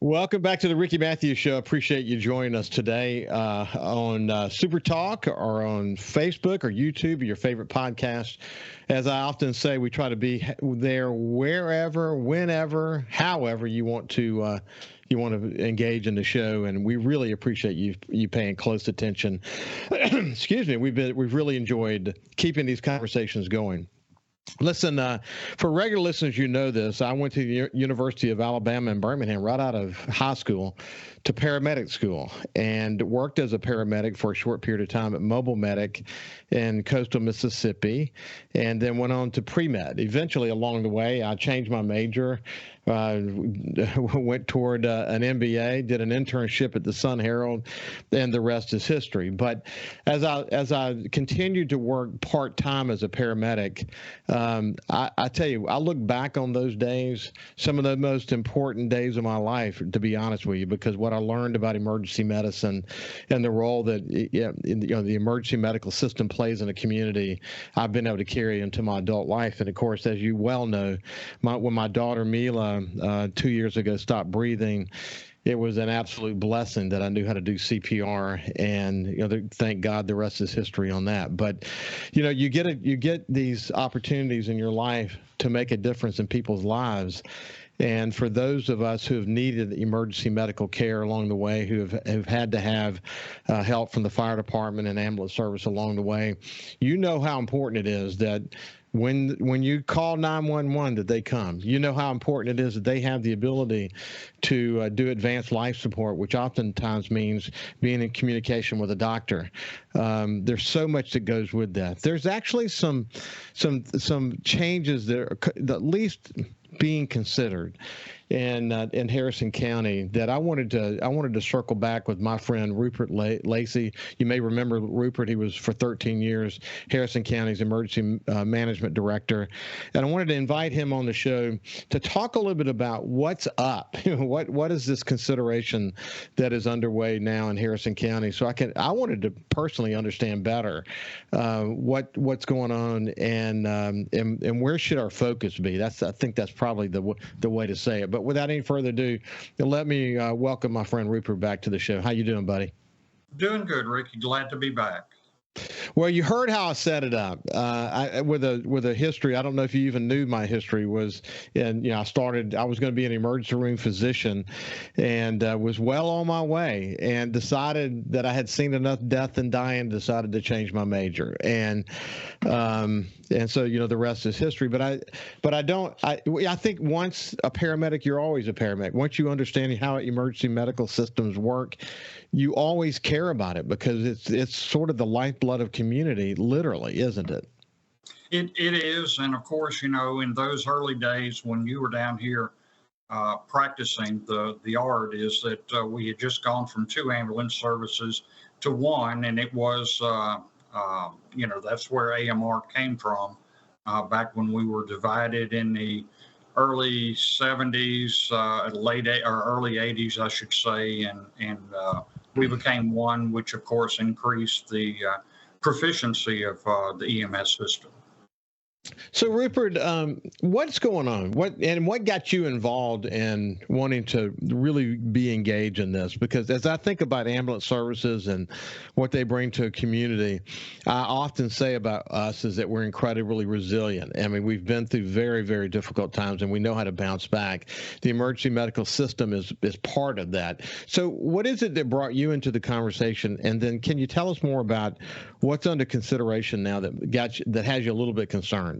Welcome back to the Ricky Mathews Show. Appreciate you joining us today on SuperTalk or on Facebook or YouTube or your favorite podcast. As I often say, we try to be there wherever, whenever, however you want to engage in the show, and we really appreciate you paying close attention. Excuse me. We've really enjoyed keeping these conversations going. Listen, for regular listeners, you know this. I went to the University of Alabama in Birmingham right out of high school to paramedic school and worked as a paramedic for a short period of time at Mobile Medic in coastal Mississippi, and then went on to pre-med. Eventually, along the way, I changed my major, went toward an MBA, did an internship at the Sun Herald, and the rest is history. But as I continued to work part-time as a paramedic, I tell you, I look back on those days, some of the most important days of my life, to be honest with you, because what I learned about emergency medicine and the role that the emergency medical system plays in a community, I've been able to carry into my adult life. And of course, as you well know, when my daughter Mila 2 years ago stopped breathing, it was an absolute blessing that I knew how to do CPR, and thank God the rest is history on that. But you get these opportunities in your life to make a difference in people's lives. And for those of us who have needed emergency medical care along the way, who have had to have help from the fire department and ambulance service along the way, you know how important it is that when you call 911 that they come. You know how important it is that they have the ability to do advanced life support, which oftentimes means being in communication with a doctor. There's so much that goes with that. There's actually some changes that are at least being considered in Harrison County that I wanted to circle back with my friend Rupert Lacy. You may remember Rupert. He was for 13 years Harrison County's emergency management director, and I wanted to invite him on the show to talk a little bit about what's up. What is this consideration that is underway now in Harrison County? So I wanted to personally understand better what's going on and where should our focus be. I think that's probably the way to say it. But without any further ado, let me welcome my friend Rupert back to the show. How you doing, buddy? Doing good, Ricky. Glad to be back. Well, you heard how I set it up with a history. I don't know if you even knew my history was, and I was going to be an emergency room physician, and was well on my way, and decided that I had seen enough death and dying, decided to change my major, and so the rest is history. But I think once a paramedic, you're always a paramedic. Once you understand how emergency medical systems work, you always care about it because it's sort of the lifeblood of community, literally, isn't it? It is, and of course, in those early days when you were down here practicing, the art is that we had just gone from 2 ambulance services to 1, and it was that's where AMR came from back when we were divided in the early 70s, early 80s, I should say, and we became 1, which of course increased the proficiency of the EMS system. So, Rupert, what's going on? What got you involved in wanting to really be engaged in this? Because as I think about ambulance services and what they bring to a community, I often say about us is that we're incredibly resilient. I mean, we've been through very, very difficult times, and we know how to bounce back. The emergency medical system is part of that. So, what is it that brought you into the conversation? And then, can you tell us more about what's under consideration now that has you a little bit concerned?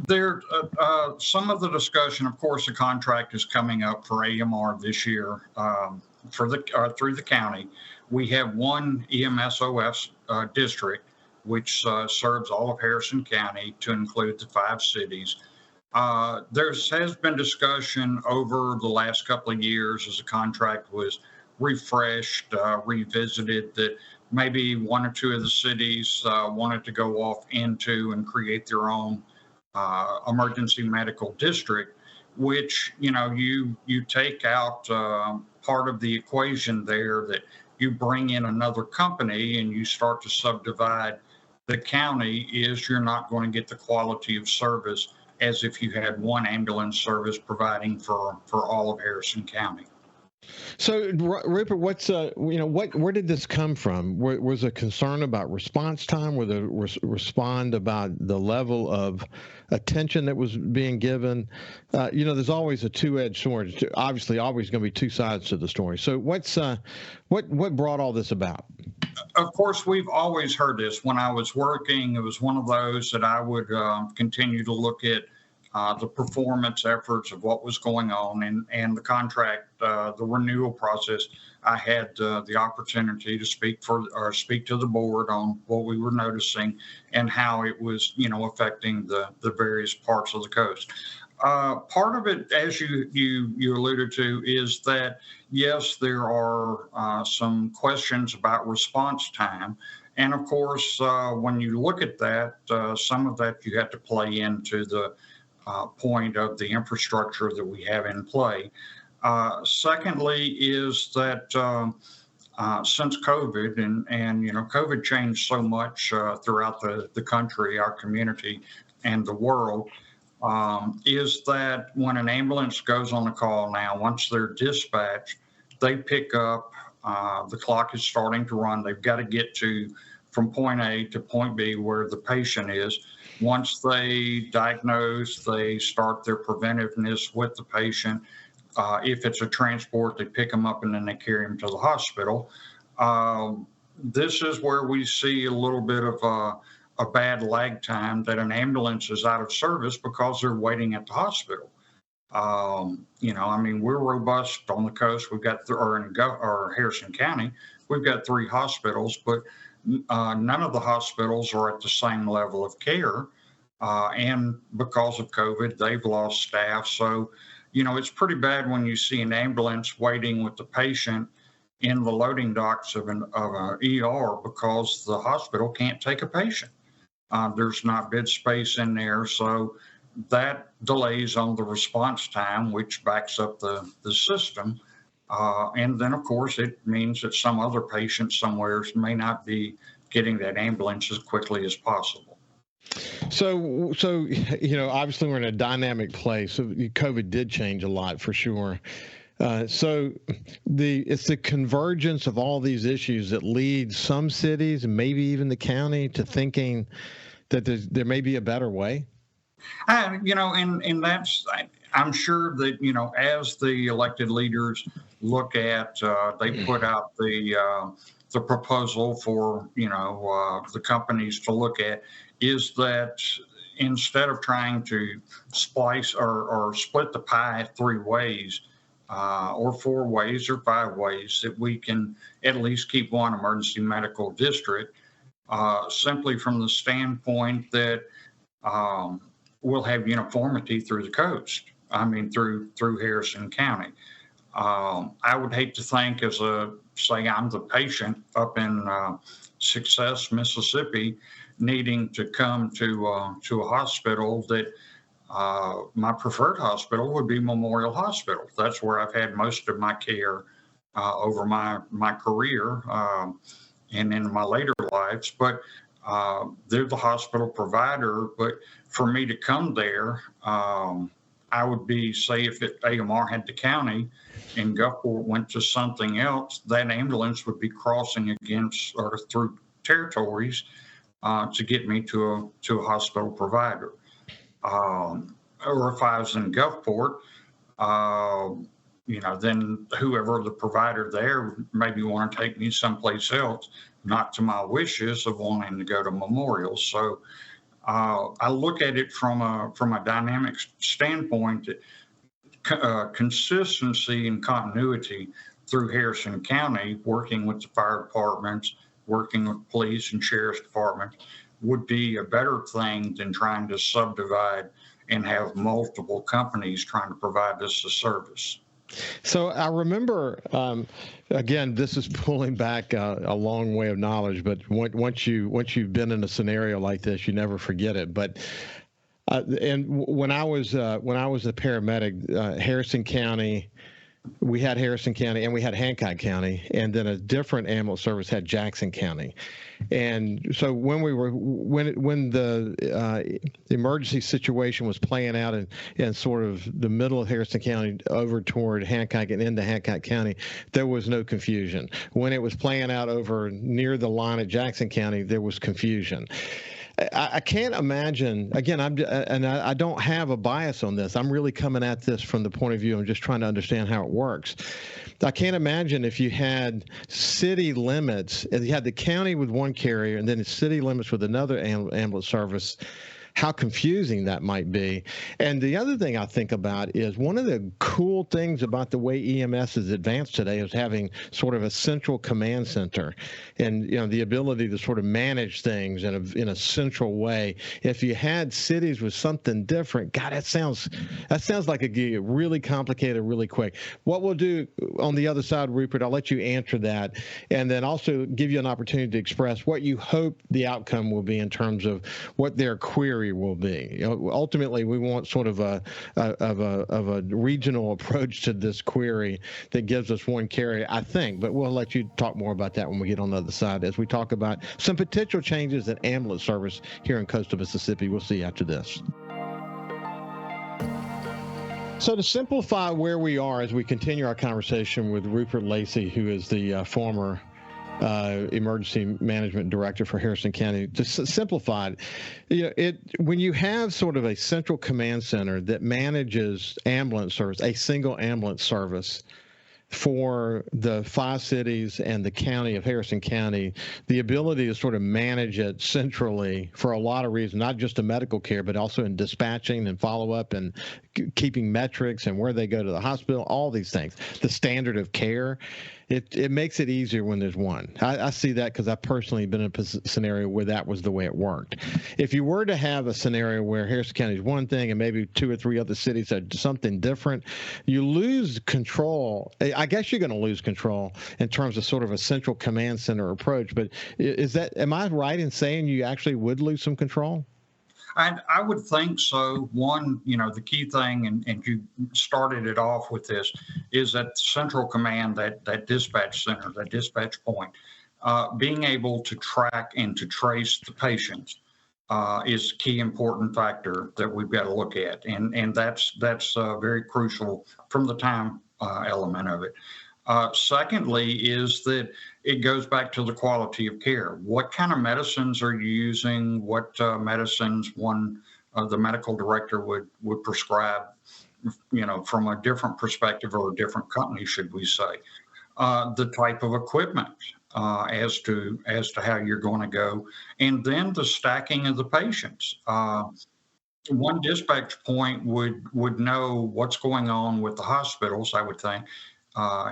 There, some of the discussion, of course, the contract is coming up for AMR this year through the county. We have 1 EMSOS district, which serves all of Harrison County to include the 5 cities. There has been discussion over the last couple of years as the contract was refreshed, revisited, that maybe 1 or 2 of the cities wanted to go off into and create their own emergency medical district, which you take out part of the equation there, that you bring in another company and you start to subdivide the county, is you're not going to get the quality of service as if you had 1 ambulance service providing for all of Harrison County. So, Rupert, where did this come from? Was a concern about response time? Were they respond about the level of attention that was being given? There's always a two-edged sword. Obviously, always going to be two sides to the story. So, what brought all this about? Of course, we've always heard this. When I was working, it was one of those that I would continue to look at the performance efforts of what was going on and the contract, the renewal process. I had the opportunity to speak to the board on what we were noticing and how it was, affecting the various parts of the coast. Part of it, as you alluded to, is that yes, there are some questions about response time, and of course, when you look at that, some of that you have to play into the point of the infrastructure that we have in play. Secondly, is that since COVID and COVID changed so much throughout the country, our community, and the world. Is that when an ambulance goes on a call now, once they're dispatched, they pick up, the clock is starting to run. They've got to get from point A to point B where the patient is. Once they diagnose, they start their preventiveness with the patient. If it's a transport, they pick them up and then they carry them to the hospital. This is where we see a little bit of a bad lag time that an ambulance is out of service because they're waiting at the hospital. We're robust on the coast. We've got, or Harrison County, we've got 3 hospitals, but none of the hospitals are at the same level of care. And because of COVID, they've lost staff. So, it's pretty bad when you see an ambulance waiting with the patient in the loading docks of an ER because the hospital can't take a patient. There's not bed space in there. So that delays on the response time, which backs up the system. And then, of course, it means that some other patient somewhere may not be getting that ambulance as quickly as possible. So obviously we're in a dynamic place. So COVID did change a lot for sure. So it's the convergence of all these issues that leads some cities, maybe even the county, to thinking that there may be a better way. And that's, I'm sure that, as the elected leaders look at, they put out the proposal for, the companies to look at, is that instead of trying to splice or split the pie 3 ways, or 4 ways or 5 ways, that we can at least keep one emergency medical district, simply from the standpoint that we'll have uniformity through the coast. Through Harrison County. I would hate to think, say I'm the patient up in Success, Mississippi, needing to come to a hospital, that my preferred hospital would be Memorial Hospital. That's where I've had most of my care over my career and in my later lives. But they're the hospital provider. But for me to come there, I would be, say, if AMR had the county and Gulfport went to something else, that ambulance would be crossing against or through territories to get me to a hospital provider. Or if I was in Gulfport, then whoever the provider there maybe want to take me someplace else, not to my wishes of wanting to go to Memorial. So I look at it from a dynamic standpoint, that consistency and continuity through Harrison County, working with the fire departments, working with police and sheriff's department, would be a better thing than trying to subdivide and have multiple companies trying to provide us a service. So I remember, again, this is pulling back a long way of knowledge, but once you've been in a scenario like this, you never forget it. But and when I was a paramedic, Harrison County we had Harrison County and we had Hancock County, and then a different ambulance service had Jackson County. And so when the emergency situation was playing out in sort of the middle of Harrison County over toward Hancock and into Hancock County, there was no confusion. When it was playing out over near the line at Jackson County, there was confusion. I can't imagine, again, I don't have a bias on this. I'm really coming at this from the point of view, I'm just trying to understand how it works. I can't imagine if you had city limits, and you had the county with one carrier and then the city limits with another ambulance service, how confusing that might be. And the other thing I think about is one of the cool things about the way EMS is advanced today is having sort of a central command center and, the ability to sort of manage things in a central way. If you had cities with something different, God, that sounds like a really complicated, really quick. What we'll do on the other side, Rupert, I'll let you answer that, and then also give you an opportunity to express what you hope the outcome will be in terms of what their query will be. Ultimately, we want sort of a regional approach to this query that gives us one carrier, I think. But we'll let you talk more about that when we get on the other side as we talk about some potential changes in ambulance service here in coastal Mississippi. We'll see after this. So to simplify where we are as we continue our conversation with Rupert Lacy, who is the former emergency management director for Harrison County, to simplify it, when you have sort of a central command center that manages ambulance service, a single ambulance service for the 5 cities and the county of Harrison County, the ability to sort of manage it centrally for a lot of reasons, not just in medical care, but also in dispatching and follow-up and keeping metrics and where they go to the hospital, all these things, the standard of care. It makes it easier when there's one. I see that because I've personally been in a scenario where that was the way it worked. If you were to have a scenario where Harrison County is one thing and maybe 2 or 3 other cities are something different, you lose control. I guess you're going to lose control in terms of sort of a central command center approach. But am I right in saying you actually would lose some control? I would think so. One, the key thing, and you started it off with this, is that central command, that dispatch center, that dispatch point, being able to track and to trace the patients is a key important factor that we've got to look at. And that's very crucial from the time element of it. Secondly, is that it goes back to the quality of care. What kind of medicines are you using? What medicines the medical director would prescribe, from a different perspective or a different company, should we say? The type of equipment as to how you're going to go, and then the stacking of the patients. One dispatch point would know what's going on with the hospitals, I would think,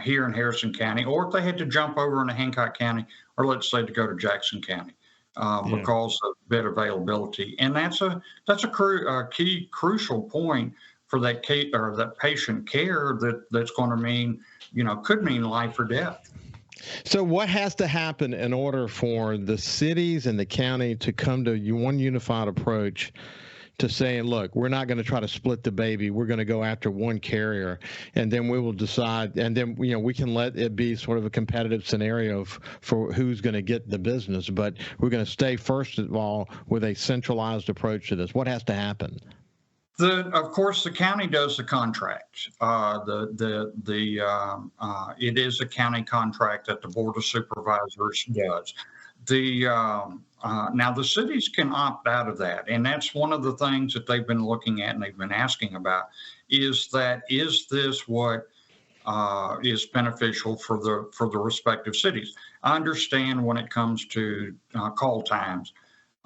here in Harrison County, or if they had to jump over into Hancock County, or let's say to go to Jackson County, because of bed availability. And that's a key crucial point for that patient care that's going to mean, could mean life or death. So what has to happen in order for the cities and the county to come to one unified approach to saying, look, we're not going to try to split the baby. We're going to go after one carrier, and then we will decide, and then we can let it be sort of a competitive scenario for who's going to get the business. But we're going to stay first of all with a centralized approach to this. What has to happen? Of course, the county does the contract. It is a county contract that the Board of Supervisors does. Now the cities can opt out of that, and that's one of the things that they've been looking at and they've been asking about. Is this what is beneficial for the respective cities? I understand when it comes to call times.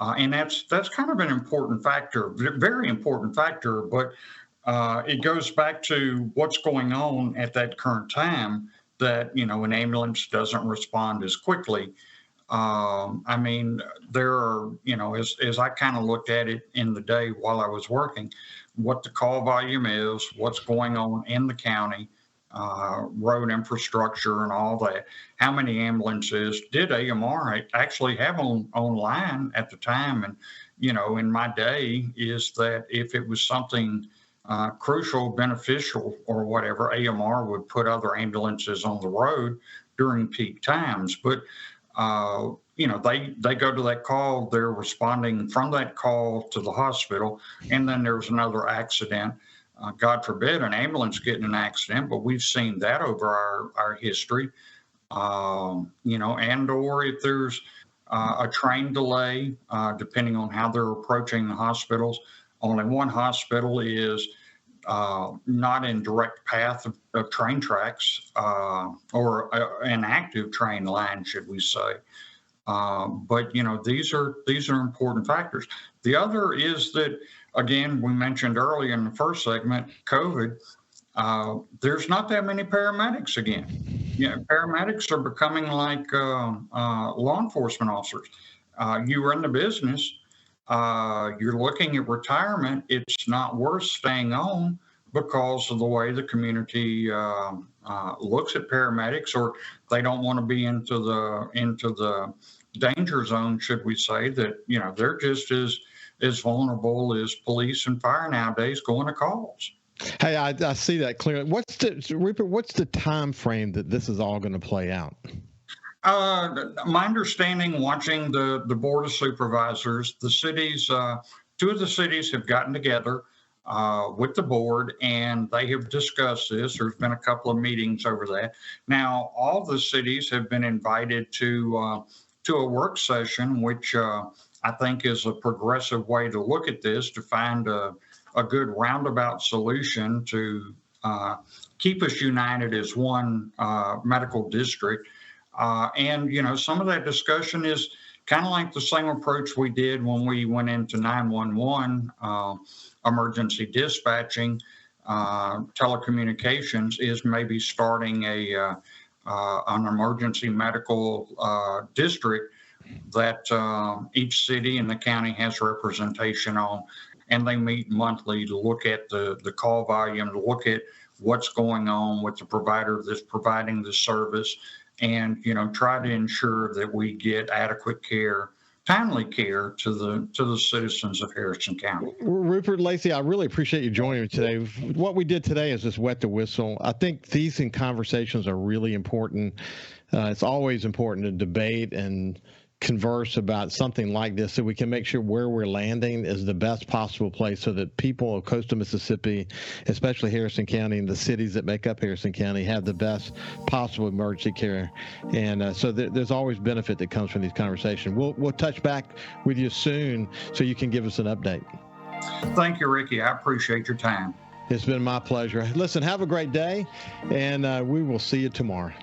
And that's kind of an important factor, very important factor, but it goes back to what's going on at that current time that, an ambulance doesn't respond as quickly. I mean, there are, as I kind of looked at it in the day while I was working, what the call volume is, what's going on in the county, road infrastructure and all that. How many ambulances did AMR actually have online at the time? And, in my day is that if it was something crucial, beneficial, or whatever, AMR would put other ambulances on the road during peak times. But they go to that call, they're responding from that call to the hospital, and then there's another accident. God forbid an ambulance get in an accident, but we've seen that over our history. And or if there's a train delay, depending on how they're approaching the hospitals. Only one hospital is not in direct path of train tracks or an active train line, should we say. But these are important factors. The other is that, again, we mentioned earlier in the first segment, COVID. There's not that many paramedics again. Paramedics are becoming like law enforcement officers. You run the business. You're looking at retirement. It's not worth staying on because of the way the community looks at paramedics, or they don't want to be into the danger zone, should we say, that they're just as vulnerable as police and fire nowadays going to calls. Hey, I see that clearly. Rupert, what's the time frame that this is all going to play out? My understanding, watching the Board of Supervisors, the cities, two of the cities have gotten together with the board, and they have discussed this. There's been a couple of meetings over that. Now, all the cities have been invited to a work session, which I think is a progressive way to look at this, to find a good roundabout solution to keep us united as one medical district. And some of that discussion is kind of like the same approach we did when we went into 911 emergency dispatching. Telecommunications is maybe starting an emergency medical district that each city and the county has representation on, and they meet monthly to look at the call volume, to look at what's going on with the provider that's providing the service, and try to ensure that we get adequate care, timely care to the citizens of Harrison County. Rupert Lacy, I really appreciate you joining me today. What we did today is just wet the whistle. I think these conversations are really important. It's always important to debate and converse about something like this so we can make sure where we're landing is the best possible place so that people of coastal Mississippi, especially Harrison County and the cities that make up Harrison County, have the best possible emergency care. And so there's always benefit that comes from these conversations. We'll touch back with you soon so you can give us an update. Thank you, Ricky. I appreciate your time. It's been my pleasure. Listen, have a great day, and we will see you tomorrow.